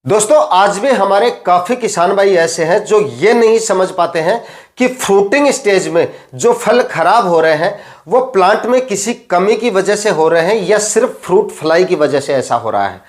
दोस्तों आज भी हमारे काफी किसान भाई ऐसे हैं जो ये नहीं समझ पाते हैं कि फ्रूटिंग स्टेज में जो फल खराब हो रहे हैं वो प्लांट में किसी कमी की वजह से हो रहे हैं या सिर्फ फ्रूट फ्लाई की वजह से ऐसा हो रहा है।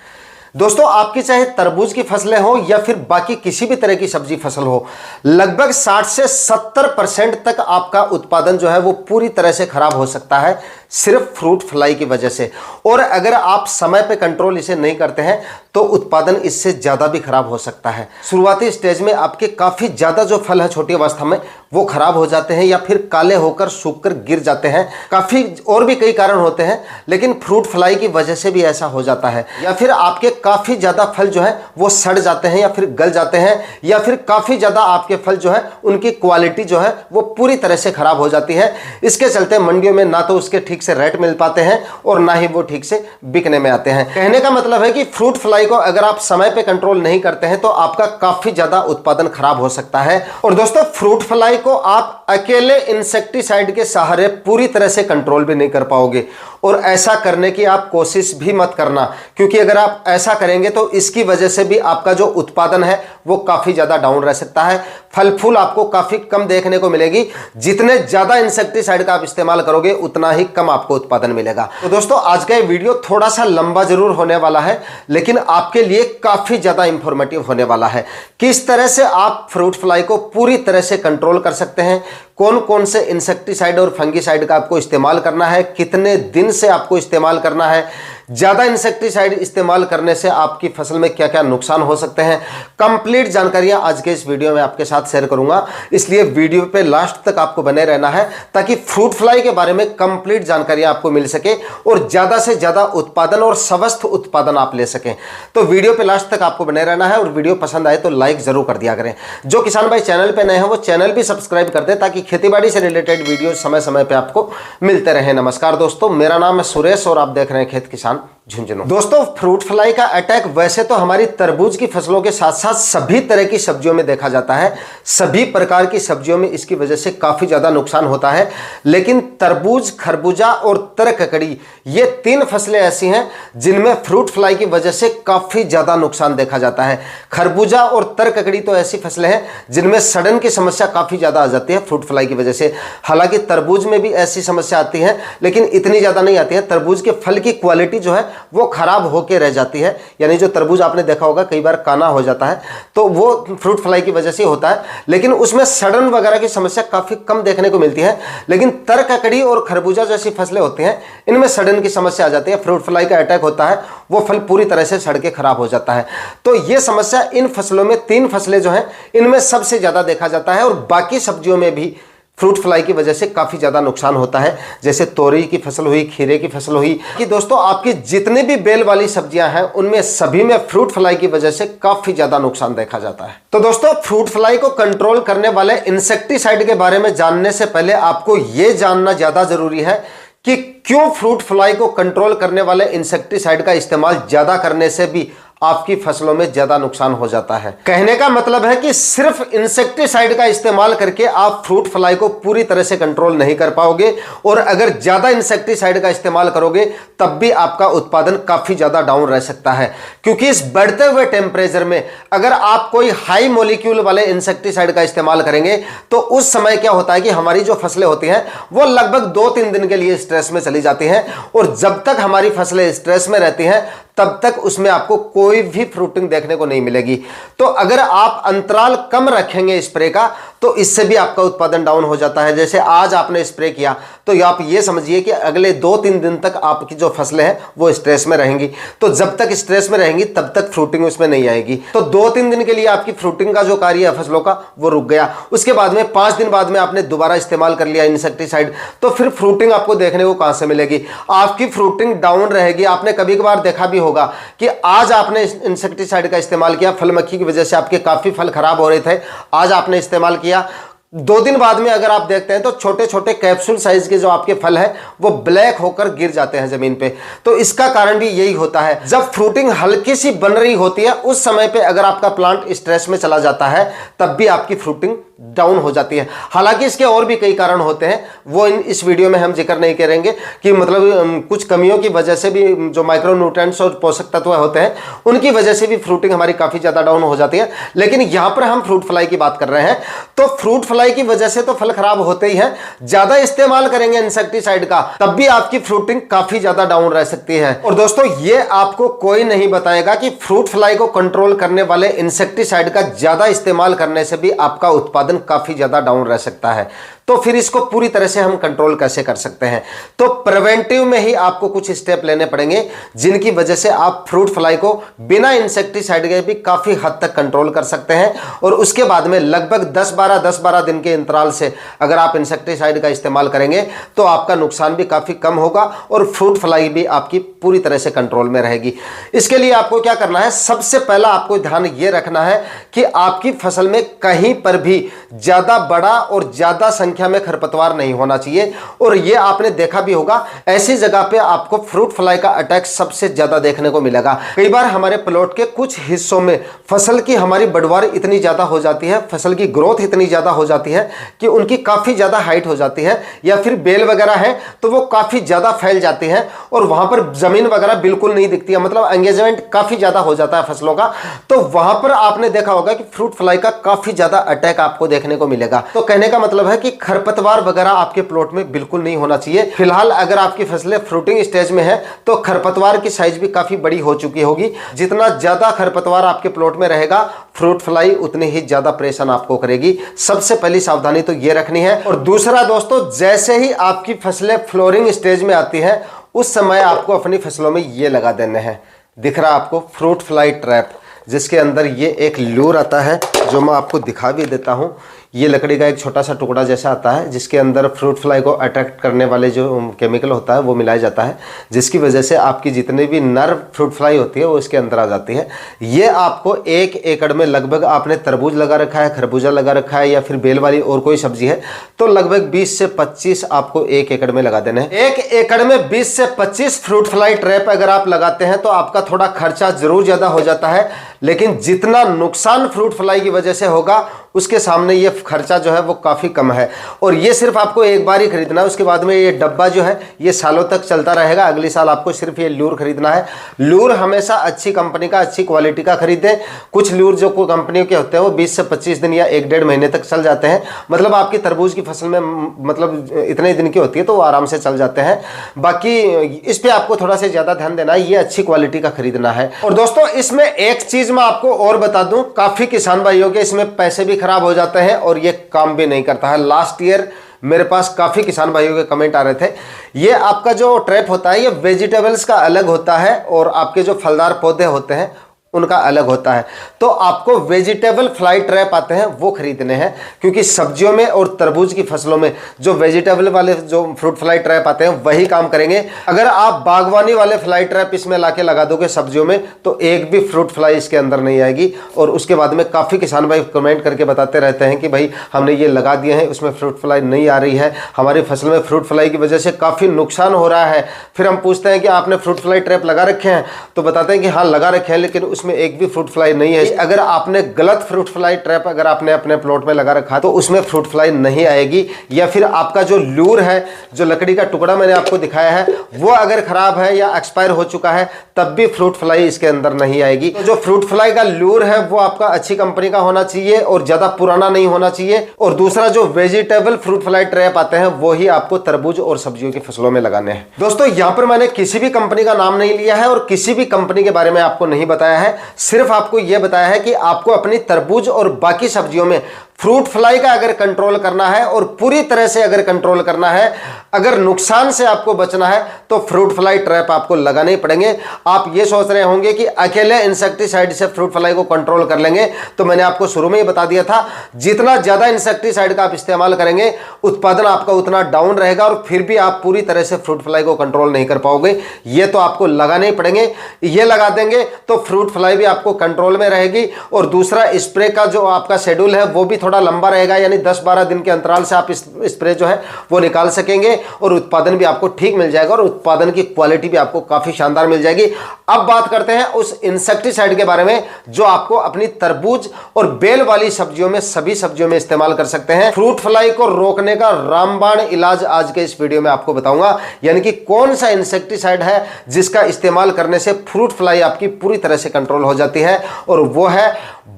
दोस्तों आपकी चाहे तरबूज की फसलें हो या फिर बाकी किसी भी तरह की सब्जी फसल हो, लगभग 60 से 70% तक आपका उत्पादन जो है वो पूरी तरह से खराब हो सकता है सिर्फ फ्रूट फ्लाई की वजह से। और अगर आप समय पे कंट्रोल इसे नहीं करते हैं तो उत्पादन इससे ज़्यादा भी खराब हो सकता है। शुरुआती स्टेज में आपके काफ़ी ज़्यादा जो फल है छोटी अवस्था में वो खराब हो जाते हैं या फिर काले होकर सूखकर गिर जाते हैं। काफ़ी और भी कई कारण होते हैं, लेकिन फ्रूट फ्लाई की वजह से भी ऐसा हो जाता है। या फिर आपके काफ़ी ज़्यादा फल जो है वो सड़ जाते हैं या फिर गल जाते हैं, या फिर काफ़ी ज़्यादा आपके फल जो है उनकी क्वालिटी जो है वो पूरी तरह से खराब हो जाती है। इसके चलते मंडियों में ना तो उसके ठीक से रेट मिल पाते हैं और ना ही वो ठीक से बिकने में आते हैं। कहने का मतलब है कि फ्रूट फ्लाई को अगर आप समय पे कंट्रोल नहीं करते हैं तो आपका काफ़ी ज़्यादा उत्पादन खराब हो सकता है। और दोस्तों फ्रूट फ्लाई को आप अकेले इंसेक्टिसाइड के सहारे पूरी तरह से कंट्रोल भी नहीं कर पाओगे, और ऐसा करने की आप कोशिश भी मत करना, क्योंकि अगर आप ऐसा करेंगे तो इसकी वजह से भी आपका जो उत्पादन है वो काफ़ी ज़्यादा डाउन रह सकता है। फल फूल आपको काफ़ी कम देखने को मिलेगी। जितने ज़्यादा इंसेक्टिसाइड का आप इस्तेमाल करोगे उतना ही कम आपको उत्पादन मिलेगा। तो दोस्तों आज का ये वीडियो थोड़ा सा लंबा जरूर होने वाला है, लेकिन आपके लिए काफ़ी ज़्यादा इंफॉर्मेटिव होने वाला है। किस तरह से आप फ्रूट फ्लाई को पूरी तरह से कंट्रोल कर सकते हैं, कौन कौन से इंसेक्टिसाइड और फंगिसाइड का आपको इस्तेमाल करना है, कितने दिन से आपको इस्तेमाल करना है, ज़्यादा इंसेक्टिसाइड इस्तेमाल करने से आपकी फसल में क्या क्या नुकसान हो सकते हैं। कंप्लीट जानकारियां आज के इस वीडियो में आपके साथ शेयर करूंगा, इसलिए वीडियो पे लास्ट तक आपको बने रहना है ताकि फ्रूट फ्लाई के बारे में कंप्लीट जानकारियां आपको मिल सके और ज़्यादा से ज़्यादा उत्पादन और स्वस्थ उत्पादन आप ले सकें। तो वीडियो पे लास्ट तक आपको बने रहना है, और वीडियो पसंद आए तो लाइक ज़रूर कर दिया करें। जो किसान भाई चैनल पर नए हैं वो चैनल भी सब्सक्राइब कर दें ताकि खेतीबाड़ी से रिलेटेड वीडियो समय समय पर आपको मिलते रहे। नमस्कार दोस्तों, मेरा नाम है सुरेश और आप देख रहे हैं खेत किसान झुंझुनू। दोस्तों फ्रूट फ्लाई का अटैक वैसे तो हमारी तरबूज की फसलों के साथ साथ सभी तरह की सब्जियों में देखा जाता है। सभी प्रकार की सब्जियों में इसकी वजह से काफी ज्यादा नुकसान होता है, लेकिन तरबूज, खरबूजा और तरककड़ी ये तीन फसलें ऐसी हैं जिनमें फ्रूट फ्लाई की वजह से काफी ज्यादा नुकसान देखा जाता है। खरबूजा और तरककड़ी तो ऐसी फसलें हैं जिनमें सड़न की समस्या काफी ज्यादा आ जाती है फ्रूट फ्लाई की वजह से। हालांकि तरबूज में भी ऐसी समस्या आती है, लेकिन इतनी ज्यादा नहीं आती है। तरबूज के फल की क्वालिटी जो है वो खराब होके रह जाती है, यानी जो तरबूज आपने देखा होगा कई बार काना हो जाता है तो वो फ्रूट फ्लाई की वजह से होता है, लेकिन उसमें सड़न वगैरह की समस्या काफी कम देखने को मिलती है। लेकिन तरककड़ी और खरबूजा जैसी फसलें होती हैं इनमें सड़न की समस्या आ जाती है, फ्रूट फ्लाई का अटैक होता है, वो फल पूरी तरह से सड़ के खराब हो जाता है। तो ये समस्या इन फसलों में, तीन फसलें जो हैं इनमें सबसे ज्यादा देखा जाता है, और बाकी सब्जियों में भी फ्रूट फ्लाई की वजह से काफी ज्यादा नुकसान होता है। जैसे तोरई की फसल हुई, खीरे की फसल हुई, कि दोस्तों आपकी जितनी भी बेल वाली सब्जियां हैं उनमें सभी में फ्रूट फ्लाई की वजह से काफी ज्यादा नुकसान देखा जाता है। तो दोस्तों फ्रूट फ्लाई को कंट्रोल करने वाले इंसेक्टिसाइड के बारे में जानने से पहले आपको यह जानना ज्यादा जरूरी है कि क्यों फ्रूट फ्लाई को कंट्रोल करने वाले इंसेक्टिसाइड का इस्तेमाल ज्यादा करने से भी आपकी फसलों में ज्यादा नुकसान हो जाता है। कहने का मतलब है कि सिर्फ इंसेक्टिसाइड का इस्तेमाल करके आप फ्रूट फ्लाई को पूरी तरह से कंट्रोल नहीं कर पाओगे, और अगर ज्यादा इंसेक्टिसाइड का इस्तेमाल करोगे तब भी आपका उत्पादन काफी ज्यादा डाउन रह सकता है। क्योंकि इस बढ़ते हुए टेम्परेचर में अगर आप कोई हाई मॉलिक्यूल वाले इंसेक्टिसाइड का इस्तेमाल करेंगे तो उस समय क्या होता है कि हमारी जो फसलें होती हैं वो लगभग 2-3 दिन के लिए स्ट्रेस में चली जाती हैं, और जब तक हमारी फसलें स्ट्रेस में रहती हैं तब तक उसमें आपको कोई भी फ्रूटिंग देखने को नहीं मिलेगी। तो अगर आप अंतराल कम रखेंगे स्प्रे का तो इससे भी आपका उत्पादन डाउन हो जाता है। जैसे आज आपने स्प्रे किया तो आप ये समझिए कि अगले 2-3 दिन तक आपकी जो फसलें हैं वो स्ट्रेस में रहेंगी। तो जब तक स्ट्रेस में रहेंगी तब तक फ्रूटिंग उसमें नहीं आएगी। तो 2-3 दिन के लिए आपकी फ्रूटिंग का जो कार्य है फसलों का वो रुक गया। उसके बाद में 5 दिन बाद में आपने दोबारा इस्तेमाल कर लिया इंसेक्टिसाइड, तो फिर फ्रूटिंग आपको देखने को कहां से मिलेगी? आपकी फ्रूटिंग डाउन रहेगी। आपने कभी कभार देखा भी होगा कि आज आपने इंसेक्टिसाइड का इस्तेमाल किया, फल मक्खी की वजह से आपके काफी फल खराब हो रहे थे, आज आपने इस्तेमाल किया, 2 दिन बाद में अगर आप देखते हैं तो छोटे छोटे कैप्सूल साइज के जो आपके फल है वो ब्लैक होकर गिर जाते हैं जमीन पे। तो इसका कारण भी यही होता है, जब फ्रूटिंग हल्की सी बन रही होती है उस समय पे अगर आपका प्लांट स्ट्रेस में चला जाता है तब भी आपकी फ्रूटिंग डाउन हो जाती है। हालांकि इसके और भी कई कारण होते हैं, वो इस वीडियो में हम जिक्र नहीं करेंगे कि मतलब कुछ कमियों की वजह से भी जो माइक्रो न्यूट्रिएंट्स और पोषक तत्व होते हैं उनकी वजह से भी फ्रूटिंग हमारी काफी ज्यादा डाउन हो जाती है। लेकिन यहां पर हम फ्रूट फ्लाई की बात कर रहे हैं, तो फ्रूट फ्लाई की वजह से तो फल खराब होते ही हैं, ज्यादा इस्तेमाल करेंगे इंसेक्टिसाइड का तब भी आपकी फ्रूटिंग काफी ज्यादा डाउन रह सकती है। और दोस्तों ये आपको कोई नहीं बताएगा कि फ्रूट फ्लाई को कंट्रोल करने वाले इंसेक्टिसाइड का ज्यादा इस्तेमाल करने से भी आपका उत्पादन काफी ज्यादा डाउन रह सकता है। तो फिर इसको पूरी तरह से हम कंट्रोल कैसे कर सकते हैं? तो प्रिवेंटिव में ही आपको कुछ स्टेप लेने पड़ेंगे जिनकी वजह से आप फ्रूट फ्लाई को बिना इंसेक्टिसाइड के भी काफी हद तक कंट्रोल कर सकते हैं। और उसके बाद में लगभग 10-12 दिन के अंतराल से अगर आप इंसेक्टिसाइड का इस्तेमाल करेंगे तो आपका नुकसान भी काफी कम होगा और फ्रूट फ्लाई भी आपकी पूरी तरह से कंट्रोल में रहेगी। इसके लिए आपको क्या करना है? सबसे पहला आपको ध्यान ये रखना है कि आपकी फसल में कहीं पर भी ज्यादा बड़ा और ज्यादा संख्या में खरपतवार नहीं होना चाहिए। और ये आपने देखा भी होगा, ऐसी जगह पे आपको फ्रूट फ्लाई का अटैक सबसे ज्यादा देखने को मिलेगा। कई बार हमारे प्लॉट के कुछ हिस्सों में फसल की हमारी बढ़वार इतनी ज्यादा हो जाती है, फसल की ग्रोथ इतनी ज्यादा हो जाती है कि उनकी काफी ज्यादा हाइट हो जाती है, या फिर बेल वगैरह है तो वो काफी ज्यादा फैल जाती है और वहां पर जमीन वगैरह बिल्कुल नहीं दिखती है, मतलब एंगेजमेंट काफी ज्यादा हो जाता है फसलों का। तो वहां पर आपने देखा होगा कि फ्रूट फ्लाई का काफी ज्यादा अटैक आपको देखने को मिलेगा। तो कहने का मतलब है कि खरपतवार वगैरह आपके प्लॉट में बिल्कुल नहीं होना चाहिए। फिलहाल अगर आपकी फसलें फ्रूटिंग स्टेज में है तो खरपतवार की साइज भी काफी बड़ी हो चुकी होगी। जितना ज्यादा खरपतवार आपके प्लॉट में रहेगा फ्रूट फ्लाई उतनी ही ज्यादा परेशान आपको करेगी। सबसे पहली सावधानी तो ये रखनी है। और दूसरा दोस्तों, जैसे ही आपकी फसलें फ्लोरिंग स्टेज में आती है उस समय आपको अपनी फसलों में ये लगा देने हैं, दिख रहा आपको फ्रूट फ्लाई ट्रैप, जिसके अंदर ये एक लूर आता है जो मैं आपको दिखा भी देता हूँ। ये लकड़ी का एक छोटा सा टुकड़ा जैसा आता है जिसके अंदर फ्रूट फ्लाई को अट्रैक्ट करने वाले जो केमिकल होता है वो मिलाया जाता है, जिसकी वजह से आपकी जितनी भी नर फ्रूट फ्लाई होती है वो इसके अंदर आ जाती है। ये आपको 1 एकड़ में लगभग, आपने तरबूज लगा रखा है, खरबूजा लगा रखा है या फिर बेल वाली और कोई सब्जी है तो लगभग 20 से 25 आपको 1 एकड़ में लगा देना है। 1 एकड़ में 20 से 25 फ्रूट फ्लाई ट्रैप अगर आप लगाते हैं तो आपका थोड़ा खर्चा जरूर ज्यादा हो जाता है, लेकिन जितना नुकसान फ्रूट फ्लाई की वजह से होगा उसके सामने ये खर्चा जो है वो काफ़ी कम है। और ये सिर्फ आपको एक बार ही खरीदना है, उसके बाद में ये डब्बा जो है ये सालों तक चलता रहेगा। अगले साल आपको सिर्फ ये लूर खरीदना है। लूर हमेशा अच्छी कंपनी का, अच्छी क्वालिटी का खरीदें। कुछ लूर जो कोई कंपनियों के होते हैं वो 20 से 25 दिन या 1-1.5 महीने तक चल जाते हैं, मतलब आपकी तरबूज की फसल में मतलब इतने दिन की होती है तो वो आराम से चल जाते हैं। बाकी इस पर आपको थोड़ा सा ज़्यादा ध्यान देना है, ये अच्छी क्वालिटी का खरीदना है। और दोस्तों इसमें एक चीज़ मैं आपको और बता दूँ, काफ़ी किसान भाइयों के इसमें पैसे भी खराब हो जाते हैं और ये काम भी नहीं करता है। लास्ट ईयर मेरे पास काफी किसान भाइयों के कमेंट आ रहे थे, ये आपका जो ट्रैप होता है ये वेजिटेबल्स का अलग होता है और आपके जो फलदार पौधे होते हैं उनका अलग होता है। तो आपको वेजिटेबल फ्लाई ट्रैप आते हैं वो खरीदने हैं, क्योंकि सब्जियों में और तरबूज की फसलों में जो वेजिटेबल वाले जो फ्रूट फ्लाई ट्रैप आते हैं वही काम करेंगे। अगर आप बागवानी वाले फ्लाई ट्रैप इसमें लाके लगा दोगे सब्जियों में तो एक भी फ्रूट फ्लाई इसके अंदर नहीं आएगी। और उसके बाद में काफ़ी किसान भाई कमेंट करके बताते रहते हैं कि भाई हमने ये लगा दिए हैं, उसमें फ्रूट फ्लाई नहीं आ रही है, हमारी फसल में फ्रूट फ्लाई की वजह से काफ़ी नुकसान हो रहा है। फिर हम पूछते हैं कि आपने फ्रूट फ्लाई ट्रैप लगा रखे हैं, तो बताते हैं कि हाँ लगा रखे हैं, लेकिन उसमें एक भी फ्रूट फ्लाई नहीं है। अगर आपने गलत फ्रूट फ्लाई ट्रैप अगर आपने अपने प्लॉट में लगा रखा तो उसमें फ्रूट फ्लाई नहीं आएगी। या फिर आपका जो लूर है, जो लकड़ी का टुकड़ा मैंने आपको दिखाया है, वो अगर खराब है या एक्सपायर हो चुका है तब भी फ्रूट फ्लाई इसके अंदर नहीं आएगी। तो जो फ्रूट फ्लाई का लूर है वो आपका अच्छी कंपनी का होना चाहिए और ज्यादा पुराना नहीं होना चाहिए। और दूसरा जो वेजिटेबल फ्रूट फ्लाई ट्रैप आते हैं वो ही आपको तरबूज और सब्जियों की फसलों में लगाने हैं। दोस्तों यहाँ पर मैंने किसी भी कंपनी का नाम नहीं लिया है और किसी भी कंपनी के बारे में आपको नहीं बताया है, सिर्फ आपको यह बताया है कि आपको अपनी तरबूज और बाकी सब्जियों में फ्रूट फ्लाई का अगर कंट्रोल करना है और पूरी तरह से अगर कंट्रोल करना है, अगर नुकसान से आपको बचना है तो फ्रूट फ्लाई ट्रैप आपको लगाने पड़ेंगे। आप ये सोच रहे होंगे कि अकेले इंसेक्टिसाइड से फ्रूट फ्लाई को कंट्रोल कर लेंगे, तो मैंने आपको शुरू में ही बता दिया था, जितना ज्यादा इंसेक्टिसाइड का आप इस्तेमाल करेंगे उत्पादन आपका उतना डाउन रहेगा और फिर भी आप पूरी तरह से फ्रूट फ्लाई को कंट्रोल नहीं कर पाओगे। ये तो आपको लगाने ही पड़ेंगे। ये लगा देंगे तो फ्रूट फ्लाई भी आपको कंट्रोल में रहेगी और दूसरा स्प्रे का जो आपका शेड्यूल है वो भी थोड़ा थोड़ा लंबा रहेगा, यानी 10-12 दिन के अंतराल से आप इस स्प्रे जो है वो निकाल सकेंगे और उत्पादन भी आपको ठीक मिल जाएगा और उत्पादन की क्वालिटी भी आपको काफी शानदार मिल जाएगी। अब बात करते हैं उस इंसेक्टिसाइड के बारे में जो आपको अपनी तरबूज और बेल वाली सब्जियों में, सभी सब्जियों में इस्तेमाल कर सकते हैं। फ्रूट फ्लाई को रोकने का रामबाण इलाज आज के इस वीडियो में आपको बताऊंगा, यानी कि कौन सा इंसेक्टिसाइड है जिसका इस्तेमाल करने से फ्रूट फ्लाई आपकी पूरी तरह से कंट्रोल हो जाती है, और वो है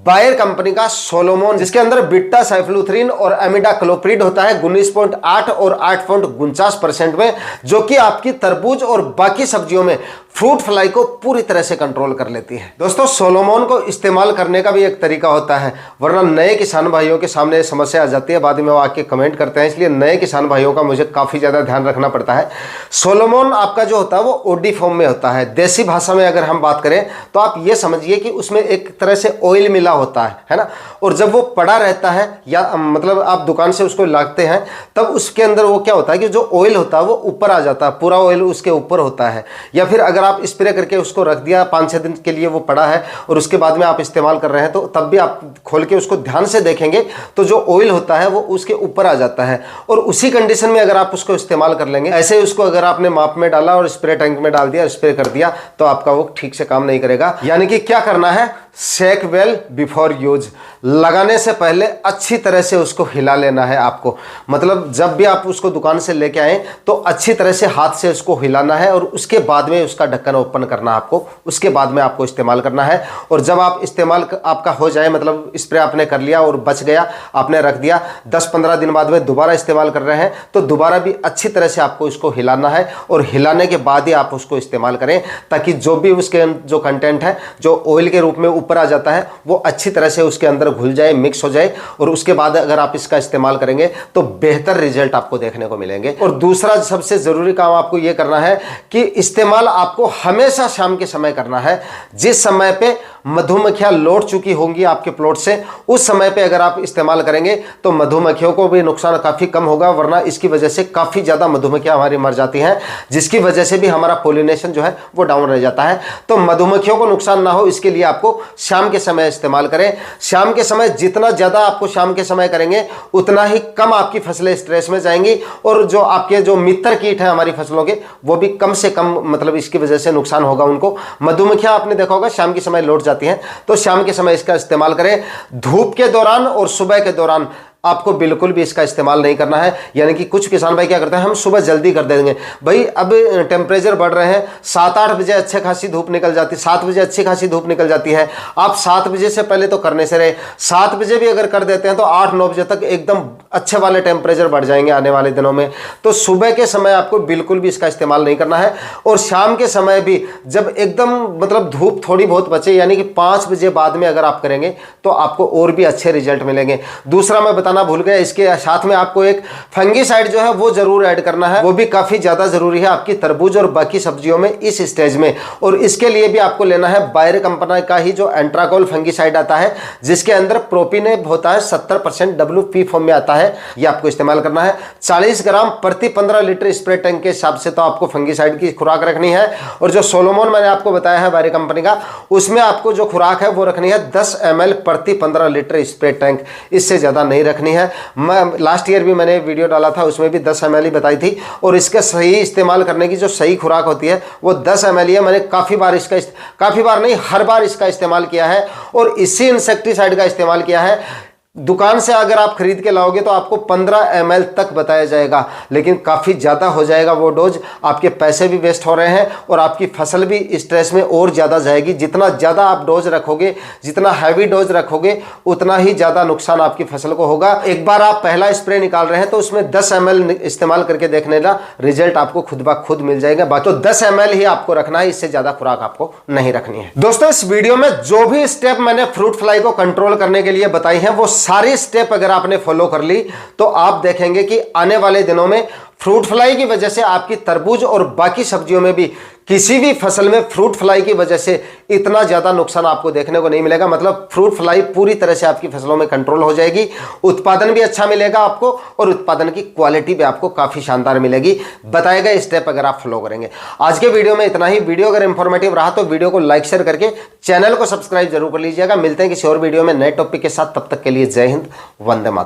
बायर कंपनी का सोलोमोन, जिसके अंदर बीटा साइफ्लुथ्रीन और एमिडाक्लोप्रिड होता है 19.8 और 8.49% में, जो कि आपकी तरबूज और बाकी सब्जियों में फ्रूट फ्लाई को पूरी तरह से कंट्रोल कर लेती है। दोस्तों, सोलोमोन को इस्तेमाल करने का भी एक तरीका होता है, वरना नए किसान भाइयों के सामने ये समस्या आ जाती है, बाद में वो आके कमेंट करते हैं, इसलिए नए किसान भाइयों का मुझे काफी ज्यादा ध्यान रखना पड़ता है। सोलोमोन आपका जो होता है वो ओडी फॉर्म में होता है। देसी भाषा में अगर हम बात करें तो आप ये समझिए कि उसमें एक तरह से ऑयल मिला होता है ना, और जब वो पड़ा रहता है या मतलब आप दुकान से उसको लाते हैं तब उसके अंदर वो क्या होता है कि जो ऑयल होता है वो ऊपर आ जाता है, पूरा ऑयल उसके ऊपर होता है। या फिर अगर आप स्प्रे करके उसको रख दिया 5-6 दिन के लिए वो पड़ा है और उसके बाद में आप इस्तेमाल कर रहे हैं, तो तब भी आप खोल के उसको ध्यान से देखेंगे तो जो ऑयल होता है वो उसके ऊपर आ जाता है, और उसी कंडीशन में अगर आप उसको इस्तेमाल कर लेंगे, ऐसे ही उसको अगर आपने माप में डाला और स्प्रे टैंक में डाल दिया, स्प्रे कर दिया, तो आपका वो ठीक से काम नहीं करेगा। यानी कि क्या करना है, शेक वेल बिफोर यूज, लगाने से पहले अच्छी तरह से उसको हिला लेना है आपको। मतलब जब भी आप उसको दुकान से लेके आए तो अच्छी तरह से हाथ से उसको हिलाना है और उसके बाद में उसका ढक्कन ओपन करना है आपको, उसके बाद में आपको इस्तेमाल करना है। और जब आप इस्तेमाल आपका हो जाए, मतलब स्प्रे आपने कर लिया और बच गया, आपने रख दिया, 10-15 दिन बाद में दोबारा इस्तेमाल कर रहे हैं तो दोबारा भी अच्छी तरह से आपको इसको हिलाना है, और हिलाने के बाद ही आप उसको इस्तेमाल करें, ताकि जो भी उसके जो कंटेंट है जो ऑयल के रूप में ऊपर आ जाता है वो अच्छी तरह से उसके अंदर घुल जाए, मिक्स हो जाए, और उसके बाद अगर आप इसका इस्तेमाल करेंगे तो बेहतर रिजल्ट आपको देखने को मिलेंगे। और दूसरा सबसे जरूरी काम आपको यह करना है कि इस्तेमाल आपको हमेशा शाम के समय करना है, जिस समय पे मधुमक्खियां लौट चुकी होंगी आपके प्लॉट से, उस समय पे अगर आप इस्तेमाल करेंगे तो मधुमक्खियों को भी नुकसान काफी कम होगा, वरना इसकी वजह से काफी ज्यादा मधुमक्खियां हमारी मर जाती हैं, जिसकी वजह से भी हमारा पोलिनेशन जो है वो डाउन रह जाता है। तो मधुमक्खियों को नुकसान ना हो इसके लिए आपको शाम के समय इस्तेमाल करें। शाम के समय जितना ज्यादा आपको शाम के समय करेंगे उतना ही कम आपकी फसलें स्ट्रेस में जाएंगी, और जो आपके जो मित्र कीट हैं हमारी फसलों के, वो भी कम से कम मतलब इसकी वजह से नुकसान होगा उनको। मधुमक्खियां आपने देखा होगा शाम के समय लौट जाती हैं, तो शाम के समय इसका इस्तेमाल करें। धूप के दौरान और सुबह के दौरान आपको बिल्कुल भी इसका इस्तेमाल नहीं करना है। यानी कि कुछ किसान भाई क्या करते हैं, हम सुबह जल्दी कर देंगे, भाई अब टेम्परेचर बढ़ रहे हैं, 7-8 बजे अच्छे खासी धूप निकल जाती है, 7 बजे अच्छी खासी धूप निकल जाती है, आप 7 बजे से पहले तो करने से रहे। 7 बजे भी अगर कर देते हैं तो 8-9 बजे तक एकदम अच्छे वाले टेम्परेचर बढ़ जाएंगे आने वाले दिनों में। तो सुबह के समय आपको बिल्कुल भी इसका इस्तेमाल नहीं करना है, और शाम के समय भी जब एकदम मतलब धूप थोड़ी बहुत बचे, यानी कि 5 बजे बाद में अगर आप करेंगे तो आपको और भी अच्छे रिजल्ट मिलेंगे। दूसरा मैं बताना भूल गया, इसके साथ में आपको एक फंगीसाइड जो है वो जरूर ऐड करना है, वो भी काफी ज्यादा जरूरी है आपकी तरबूज और बाकी सब्जियों में इस स्टेज में। और इसके लिए भी आपको लेना है बायर कंपनी का ही जो एंट्राकोल फंगीसाइड आता है, जिसके अंदर प्रोपिनेब होता है, 70% WP फॉर्म में आता है, ये आपको इस्तेमाल करना है। 40 ग्राम प्रति 15 लीटर स्प्रे टैंक के हिसाब से तो आपको फंगीसाइड की खुराक रखनी है। और जो सोलोमोन मैंने आपको बताया है बायर कंपनी का, उसमें आपको जो खुराक है वो रखनी है 10 ml प्रति 15 लीटर स्प्रे टैंक, इससे ज्यादा नहीं रखनी है। मैं लास्ट ईयर भी मैंने वीडियो डाला था, उसमें भी 10 ml ही बताई थी, और इसका सही इस्तेमाल करने की जो सही खुराक होती है वो 10 ml है। मैंने काफी बार नहीं, हर बार इसका इस्तेमाल किया है, और इसी इंसेक्टिसाइड का इस्तेमाल किया है। दुकान से अगर आप खरीद के लाओगे तो आपको 15 ml तक बताया जाएगा, लेकिन काफ़ी ज़्यादा हो जाएगा वो डोज, आपके पैसे भी वेस्ट हो रहे हैं और आपकी फसल भी स्ट्रेस में और ज़्यादा जाएगी। जितना ज़्यादा आप डोज रखोगे, जितना हैवी डोज रखोगे, उतना ही ज़्यादा नुकसान आपकी फसल को होगा। एक बार आप पहला स्प्रे निकाल रहे हैं तो उसमें 10 ml इस्तेमाल करके देखने का रिजल्ट आपको खुद ब खुद मिल जाएगा। बाकी तो 10 ml ही आपको रखना है, इससे ज़्यादा खुराक आपको नहीं रखनी है। दोस्तों, इस वीडियो में जो भी स्टेप मैंने फ्रूट फ्लाई को कंट्रोल करने के लिए बताई हैं, वो सारी स्टेप अगर आपने फॉलो कर ली तो आप देखेंगे कि आने वाले दिनों में फ्रूट फ्लाई की वजह से आपकी तरबूज और बाकी सब्जियों में भी किसी भी फसल में फ्रूट फ्लाई की वजह से इतना ज़्यादा नुकसान आपको देखने को नहीं मिलेगा। मतलब फ्रूट फ्लाई पूरी तरह से आपकी फसलों में कंट्रोल हो जाएगी, उत्पादन भी अच्छा मिलेगा आपको और उत्पादन की क्वालिटी भी आपको काफ़ी शानदार मिलेगी। बताए गए स्टेप अगर आप फॉलो करेंगे। आज के वीडियो में इतना ही। वीडियो अगर इंफॉर्मेटिव रहा तो वीडियो को लाइक शेयर करके चैनल को सब्सक्राइब जरूर कर लीजिएगा। मिलते हैं किसी और वीडियो में नए टॉपिक के साथ, तब तक के लिए जय हिंद, वंदे मातरम।